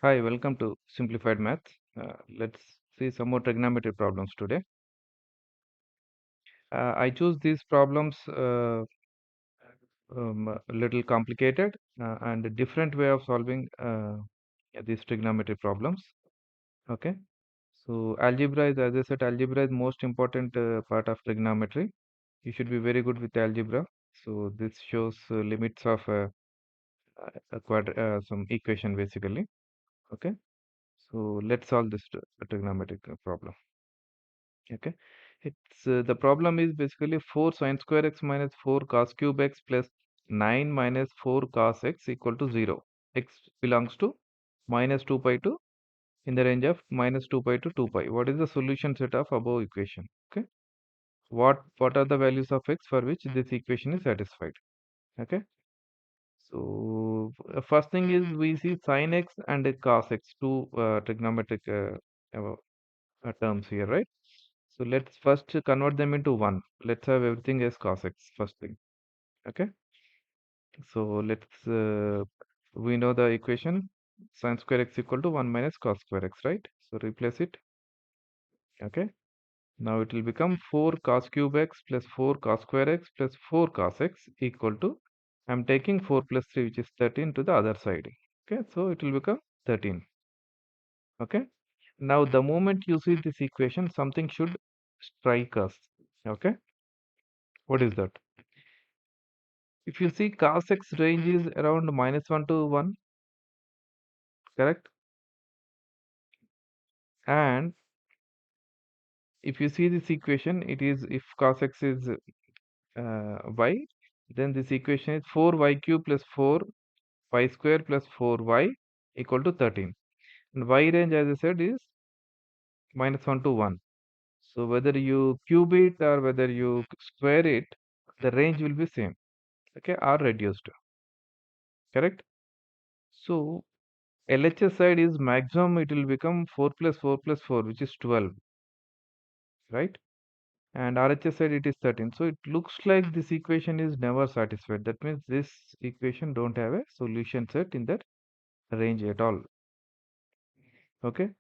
Hi, welcome to Simplified Math. Let's see some more trigonometry problems today. I choose these problems a little complicated and a different way of solving these trigonometry problems. Okay, so algebra is, as I said, algebra is most important part of trigonometry. You should be very good with algebra. So this shows limits of some equation basically. Okay, so let's solve this trigonometric problem. Okay, it's the problem is basically 4 sine square x minus 4 cos cube x plus 9 minus 4 cos x equal to 0. X belongs to minus 2 pi to in the range of minus 2 pi to 2 pi. What is the solution set of above equation? Okay, what are the values of x for which this equation is satisfied? Okay, so first thing is we see sin x and cos x, two trigonometric terms here, right? So let's first convert them into 1. Let's have everything as cos x first thing. Okay. So we know the equation sin square x equal to 1 minus cos square x, right? So replace it. Okay. Now it will become 4 cos cube x plus 4 cos square x plus 4 cos x equal to, I'm taking 4 plus 3 which is 13 to the other side. Okay. So it will become 13. Okay. Now the moment you see this equation, something should strike us. Okay. What is that? If you see cos x range is around -1 to 1, correct? And if you see this equation, it is if cos x is y, then this equation is 4y cube plus 4y square plus 4y equal to 13. And y range, as I said, is -1 to 1. So whether you cube it or whether you square it, the range will be same. Okay, or reduced. Correct? So LHS side is maximum, it will become 4 plus 4 plus 4, which is 12, right? And RHS side it is 13. So it looks like this equation is never satisfied. That means this equation don't have a solution set in that range at all. Okay.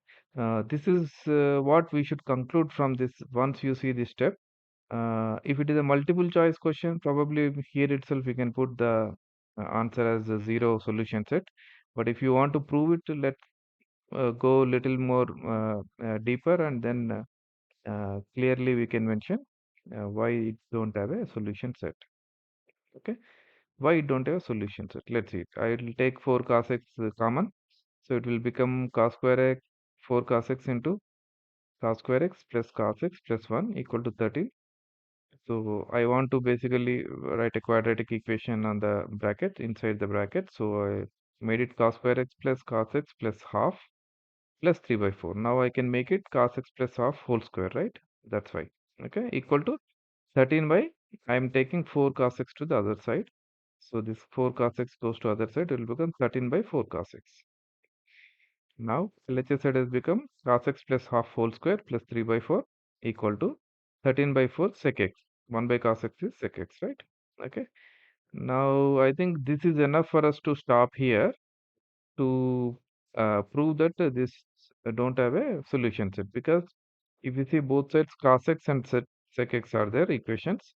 This is what we should conclude from this once you see this step. If it is a multiple choice question, probably here itself we can put the answer as a zero solution set. But if you want to prove it, let's go little more deeper and then clearly we can mention why it don't have a solution set. Okay, why it don't have a solution set? Let's see it. I will take 4 cos x common, so it will become cos square x 4 cos x into cos square x plus cos x plus 1 equal to 13. So I want to basically write a quadratic equation on the bracket inside the bracket. So I made it cos square x plus half plus 3 by 4. Now I can make it cos x plus half whole square, right? That's why. Okay, equal to 13 by, I am taking 4 cos x to the other side. So this 4 cos x goes to other side, it will become 13 by 4 cos x. Now LHS side has become cos x plus half whole square plus 3 by 4 equal to 13 by 4 sec x. 1 by cos x is sec x, right? Okay. Now I think this is enough for us to stop here to prove that this don't have a solution set, because if you see both sides cos x and sec x are their equations,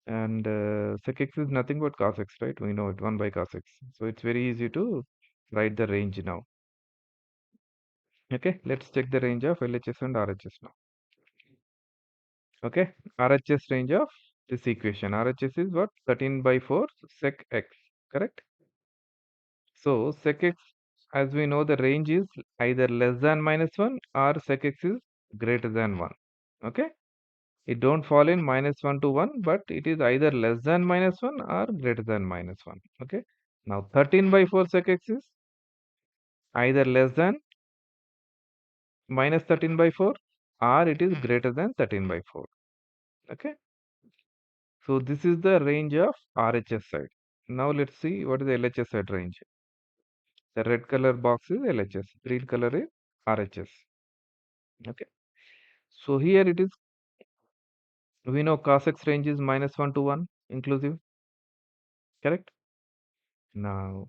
and sec x is nothing but cos x, right? We know it, 1 by cos x. So it's very easy to write the range now. Okay, let's check the range of LHS and RHS now. Okay, RHS range of this equation. RHS is what? 13 by 4 sec x, correct? So sec x, as we know, the range is either less than -1 or sec x is greater than 1. Okay, it don't fall in -1 to 1, but it is either less than -1 or greater than -1. Okay, now 13 by 4 sec x is either less than minus 13 by 4 or it is greater than 13 by 4. Okay, so this is the range of RHS side. Now let's see what is the LHS side range. The red color box is LHS, green color is RHS. Okay, so here it is, we know cos x range is -1 to 1 inclusive, correct? Now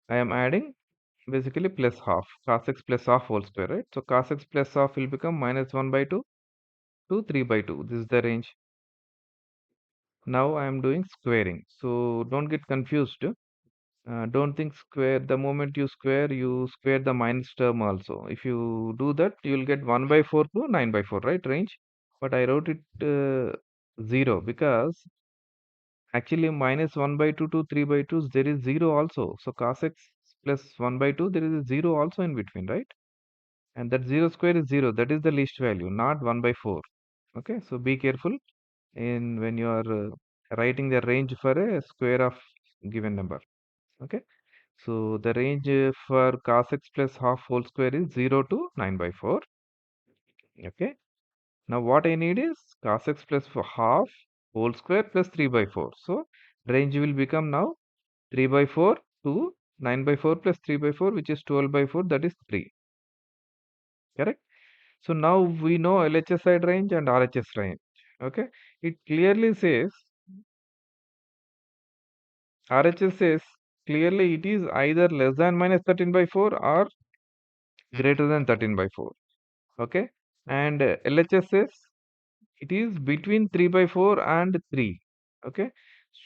I am adding basically plus half, cos x plus half whole square, right? So cos x plus half will become minus 1 by 2 to 3 by 2. This is the range. Now I am doing squaring. So don't get confused. Don't think square. The moment you square the minus term also. If you do that, you will get 1 by 4 to 9 by 4, right? Range. But I wrote it 0 because actually minus 1 by 2 to 3 by 2, there is 0 also. So cos x plus 1 by 2, there is a 0 also in between, right? And that 0 square is 0. That is the least value, not 1 by 4. Okay, so be careful in when you are writing the range for a square of given number. Okay, so the range for cos x plus half whole square is 0 to 9 by 4. Okay, now what I need is cos x plus half whole square plus 3 by 4. So range will become now 3 by 4 to 9 by 4 plus 3 by 4, which is 12 by 4, that is 3. Correct? So now we know LHS side range and RHS range. Okay, it clearly says RHS says clearly it is either less than minus 13 by 4 or greater than 13 by 4. Okay, and LHS says it is between 3 by 4 and 3. Okay,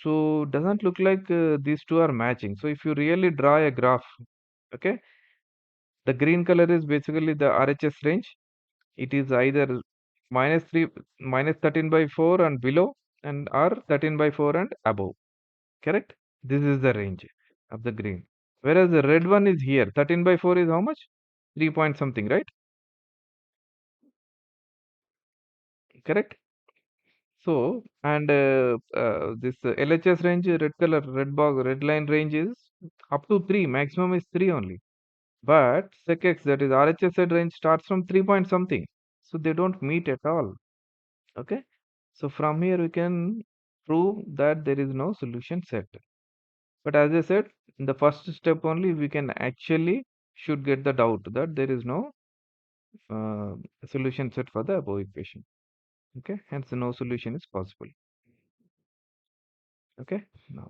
so doesn't look like these two are matching. So if you really draw a graph, okay, the green color is basically the RHS range. It is either minus 3 minus 13 by 4 and below, and or 13 by 4 and above. Correct? This is the range of the green. Whereas the red one is here. 13 by 4 is how much? 3 point something, right? Correct? So, and this LHS range, red color, red box, red line range is up to 3. Maximum is 3 only. But SecX, that is RHS range, starts from 3 point something. So they don't meet at all. Okay. So from here we can prove that there is no solution set. But as I said, in the first step only we can actually should get the doubt that there is no uh, solution set for the above equation. Okay, hence no solution is possible. Okay, now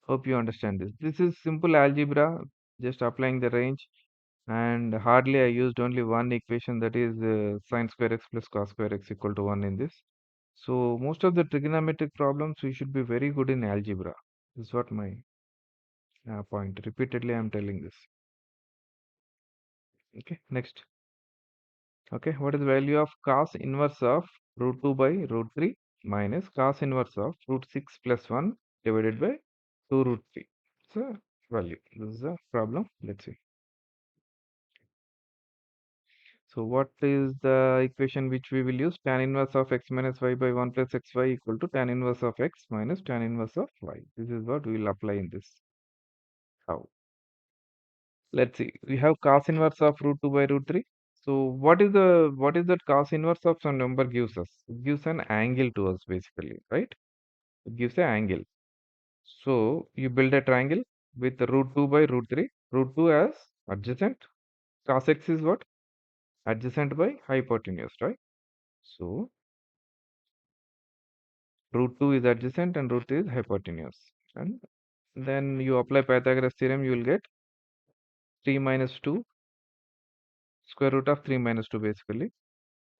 hope you understand this. This is simple algebra, just applying the range, and hardly I used only one equation, that is sine square x plus cos square x equal to 1 in this. So most of the trigonometric problems we should be very good in algebra. This is what my point. Repeatedly I am telling this. Okay, next. Okay, what is the value of cos inverse of root 2 by root 3 minus cos inverse of root 6 plus 1 divided by 2 root 3? So value. This is the problem. Let's see. So what is the equation which we will use? Tan inverse of x minus y by 1 plus xy equal to tan inverse of x minus tan inverse of y. This is what we will apply in this. How? Let's see. We have cos inverse of root 2 by root 3. So what is that cos inverse of some number gives us? It gives an angle to us basically, right? It gives an angle. So you build a triangle with root 2 by root 3. Root 2 as adjacent. Cos x is what? Adjacent by hypotenuse, right? So root 2 is adjacent and root 3 is hypotenuse. And then you apply Pythagoras theorem, you will get 3 minus 2, square root of 3 minus 2 basically.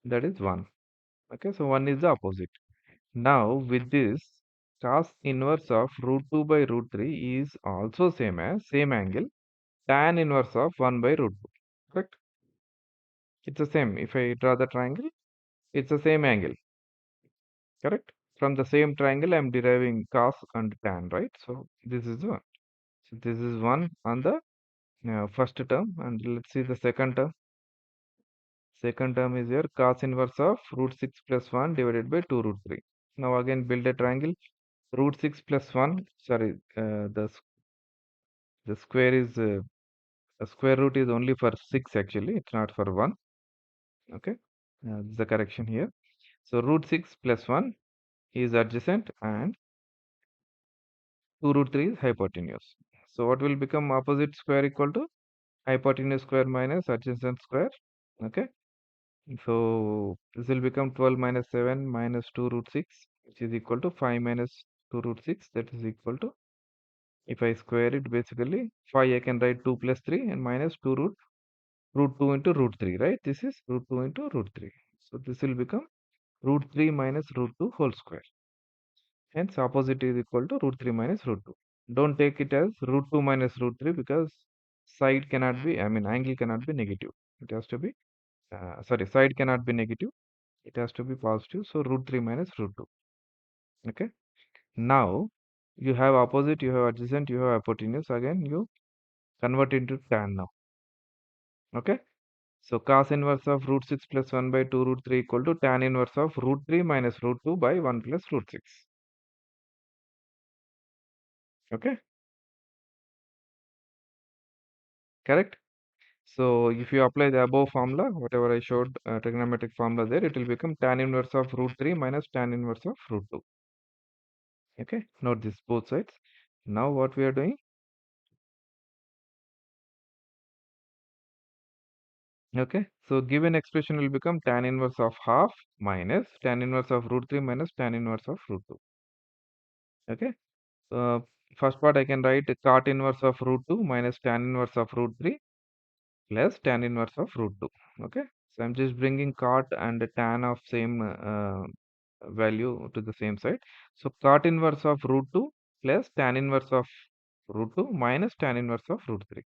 That is 1. Okay, so 1 is the opposite. Now with this, cos inverse of root 2 by root 3 is also same as same angle tan inverse of 1 by root 2. Correct? It's the same. If I draw the triangle, it's the same angle. Correct? From the same triangle, I am deriving cos and tan, right? So this is one. So this is one on the first term, and let's see the second term. Second term is here cos inverse of root 6 plus 1 divided by 2 root 3. Now again build a triangle. Root 6 plus 1, sorry, the square is the square root is only for 6 actually, it's not for 1. Okay, this is the correction here. So root 6 plus 1 is adjacent and 2 root 3 is hypotenuse. So what will become opposite square equal to hypotenuse square minus adjacent square? Okay, so this will become 12 minus 7 minus 2 root 6, which is equal to 5 minus 2 root 6, that is equal to If I square it, basically 5, I can write 2 plus 3 and minus 2 root 2 into root 3, right? This is root 2 into root 3. So this will become root 3 minus root 2 whole square. Hence opposite is equal to root 3 minus root 2. Don't take it as root 2 minus root 3 because side cannot be, I mean angle cannot be negative. It has to be, sorry, side cannot be negative. It has to be positive. So root 3 minus root 2. Okay. Now you have opposite, you have adjacent, you have hypotenuse. Again, you convert into tan now. Okay. So cos inverse of root 6 plus 1 by 2 root 3 equal to tan inverse of root 3 minus root 2 by 1 plus root 6. Okay. Correct. So if you apply the above formula, whatever I showed, trigonometric formula there, it will become tan inverse of root 3 minus tan inverse of root 2. Okay. Note this both sides. Now what we are doing? Okay, so given expression will become tan inverse of half minus tan inverse of root 3 minus tan inverse of root 2. Okay, so first part I can write cot inverse of root 2 minus tan inverse of root 3 plus tan inverse of root 2. Okay, so I'm just bringing cot and tan of same value to the same side. So cot inverse of root 2 plus tan inverse of root 2 minus tan inverse of root 3.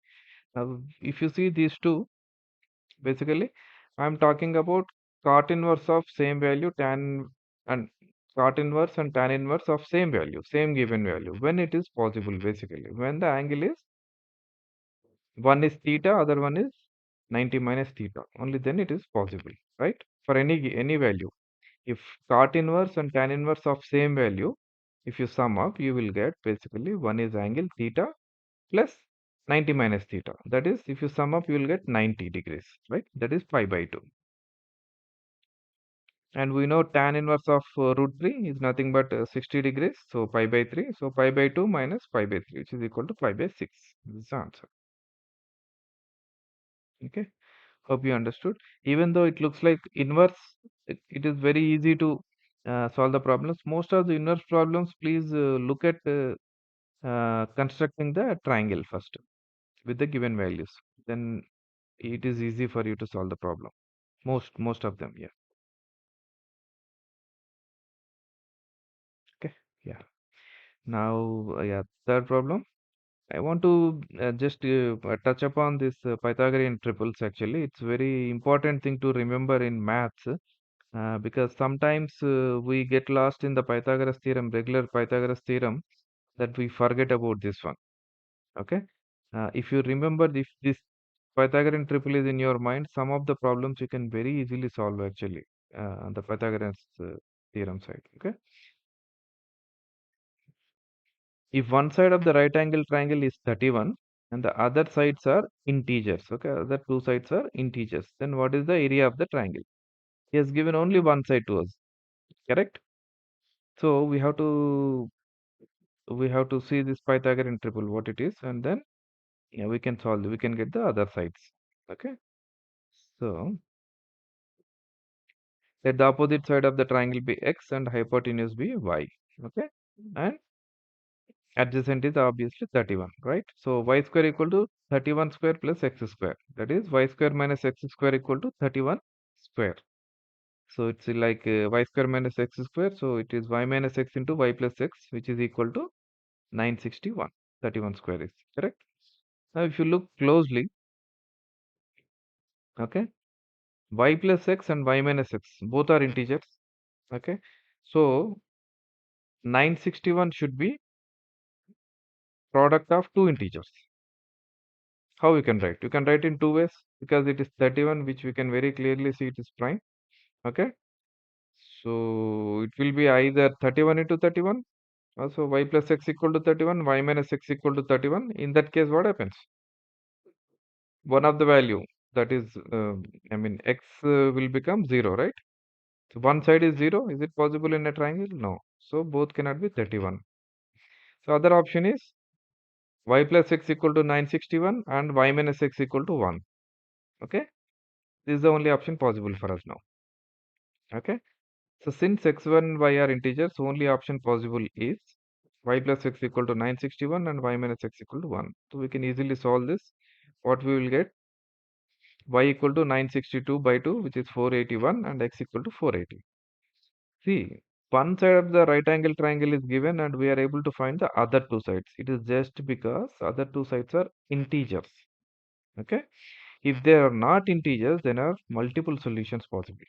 Now, if you see these two, basically, I'm talking about cot inverse of same value and cot inverse and tan inverse of same value, same given value. When it is possible, basically, when the angle is one is theta, other one is 90 minus theta. Only then it is possible, right? For any value. If cot inverse and tan inverse of same value, if you sum up, you will get basically one is angle theta plus 90 minus theta. That is, if you sum up, you will get 90 degrees, right? That is pi by 2. And we know tan inverse of root 3 is nothing but 60 degrees. So pi by 3. So pi by 2 minus pi by 3, which is equal to pi by 6. This is the answer. Okay. Hope you understood. Even though it looks like inverse, it is very easy to solve the problems. Most of the inverse problems, please look at constructing the triangle first with the given values. Then it is easy for you to solve the problem. Most of them, yeah. Okay. Yeah. Now, yeah, third problem. I want to just touch upon this Pythagorean triples actually. It's very important thing to remember in maths because sometimes we get lost in the Pythagoras theorem, regular Pythagoras theorem, that we forget about this one. Okay. If you remember if this Pythagorean triple is in your mind, some of the problems you can very easily solve actually on the Pythagorean theorem side. Okay. If one side of the right angle triangle is 31 and the other sides are integers, okay, other two sides are integers, then what is the area of the triangle? He has given only one side to us, correct? So we have to see this Pythagorean triple what it is, and then yeah, we can solve, we can get the other sides. Okay, so let the opposite side of the triangle be x and hypotenuse be y. Okay, and adjacent is obviously 31, right? So y square equal to 31 square plus x square. That is y square minus x square equal to 31 square. So it's like y square minus x square. So it is y minus x into y plus x, which is equal to 961. 31 square is correct. Now if you look closely, okay, y plus x and y minus x both are integers. Okay, so 961 should be product of two integers. How you can write? You can write in two ways because it is 31, which we can very clearly see it is prime. Okay. So it will be either 31 into 31. Also y plus x equal to 31, y minus x equal to 31. In that case, what happens? One of the value that is, I mean, x will become 0, right? So one side is 0. Is it possible in a triangle? No. So both cannot be 31. So other option is y plus x equal to 961 and y minus x equal to 1. Okay. This is the only option possible for us now. Okay. So since x1 and y are integers, only option possible is y plus x equal to 961 and y minus x equal to 1. So we can easily solve this. What we will get? Y equal to 962 by 2, which is 481, and x equal to 480. See, one side of the right angle triangle is given and we are able to find the other two sides. It is just because other two sides are integers. Okay. If they are not integers, then are multiple solutions possible.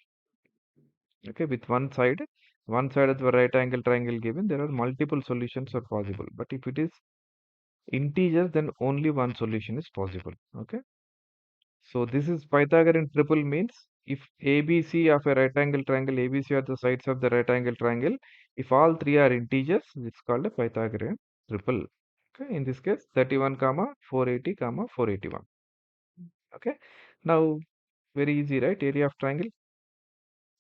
Okay. With one side of the right angle triangle given, there are multiple solutions are possible. But if it is integers, then only one solution is possible. Okay. So this is Pythagorean triple means if ABC of a right angle triangle, ABC are the sides of the right angle triangle. If all three are integers, it's called a Pythagorean triple. Okay, in this case 31 comma 480 comma 481. Okay, now very easy, right? Area of triangle.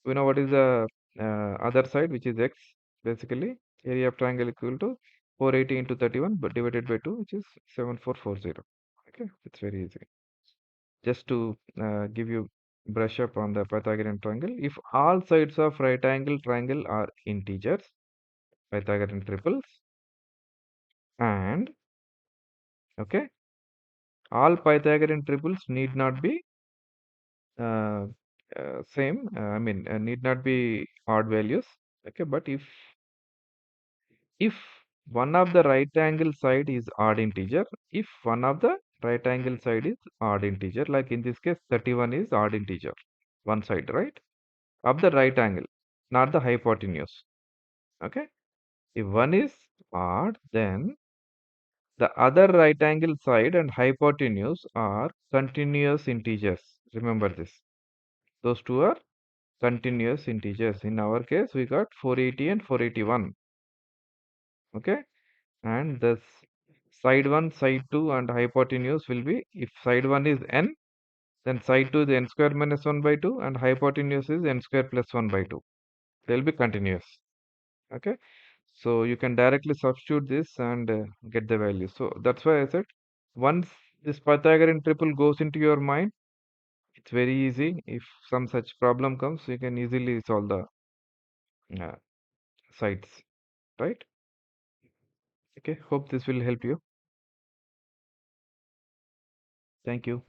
We know what is the other side, which is x. Basically, area of triangle equal to 480 into 31, but divided by 2, which is 7440. Okay, it's very easy. Just to give you brush up on the Pythagorean triangle, if all sides of right angle triangle are integers, Pythagorean triples, and okay, all Pythagorean triples need not be uh, same. Need not be odd values. Okay, but if one of the right angle side is odd integer, if one of the right angle side is odd integer, like in this case 31 is odd integer, one side, right? Of the right angle, not the hypotenuse. Okay. If one is odd, then the other right angle side and hypotenuse are continuous integers. Remember this. Those two are continuous integers. In our case, we got 480 and 481. Okay. And this side 1, side 2 and hypotenuse will be, if side 1 is n, then side 2 is n square minus 1 by 2 and hypotenuse is n square plus 1 by 2. They will be continuous. Okay. So you can directly substitute this and get the value. So that's why I said once this Pythagorean triple goes into your mind, it's very easy. If some such problem comes, you can easily solve the uh, sides, right? Okay, hope this will help you. Thank you.